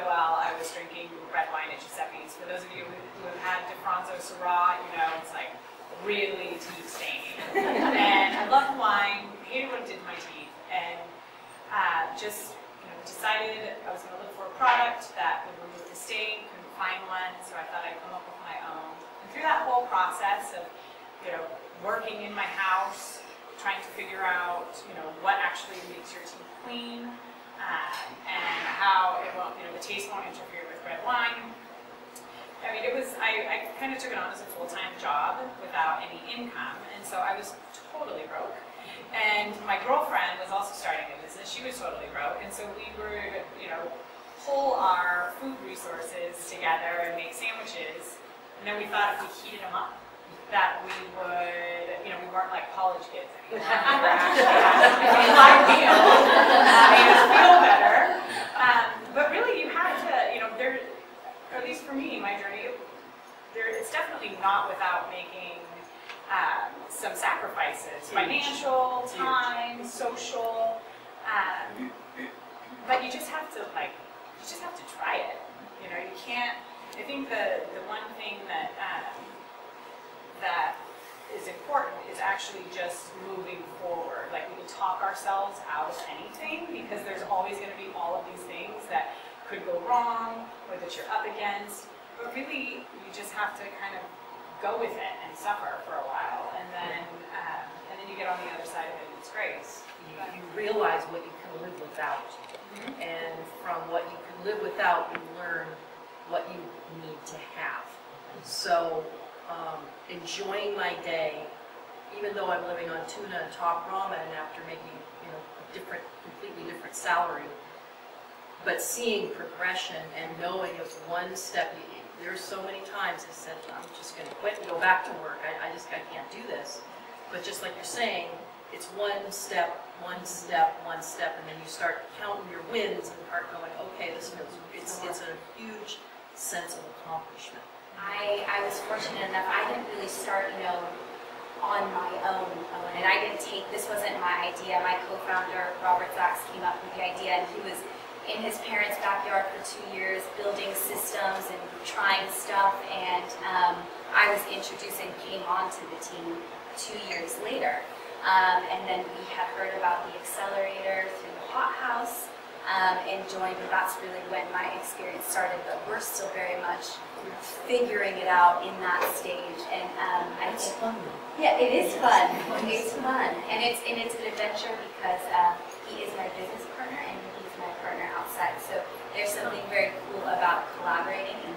while I was drinking red wine at Giuseppe's. For those of you who have had DeFranco Syrah, you know it's like really deep staining. And I love wine, hated what it did to my teeth, and just decided I was going to look for a product that would remove the stain, couldn't find one, so I thought I'd come up with my own. And through that whole process of working in my house, trying to figure out what actually makes your teeth clean, and how it won't, the taste won't interfere with red wine. I mean, I kind of took it on as a full-time job without any income, and so I was totally broke. And my girlfriend was also starting a business. She was totally broke, and so we were, pull our food resources together and make sandwiches. And then we thought if we heated them up, that we would, we weren't like college kids anymore. We were actually having a live meal, made us feel better. But really, you have to, there, or at least for me, my journey, it's definitely not without making some sacrifices, financial, time, social, but you just have to try it. You can't. I think the one thing that that is important is actually just moving forward. Like, we can talk ourselves out of anything because there's always going to be all of these things that could go wrong or that you're up against. But really, you just have to kind of go with it and suffer for a while, and then you get on the other side of it, and it's great. You realize what you can live without, and from what you can live without, you learn what you need to have. So, enjoying my day, even though I'm living on tuna and top ramen after making a completely different salary, but seeing progression and knowing it's one step. There's so many times I said, I'm just going to quit and go back to work. I can't do this. But just like you're saying, it's one step, and then you start counting your wins and start going, okay, this feels, it's a huge sense of accomplishment. I was fortunate enough, I didn't really start, on my own, and I didn't this wasn't my idea. My co-founder, Robert Zaks, came up with the idea, and he was in his parents' backyard for 2 years, building systems and trying stuff, and I was introduced and came onto the team 2 years later. And then we had heard about the accelerator through the Hot House, and joined, and that's really when my experience started, but we're still very much figuring it out in that stage. And it's fun. Yeah, it is fun. It's fun, and it's an adventure because he is my business partner and he's my partner outside. So there's something very cool about collaborating and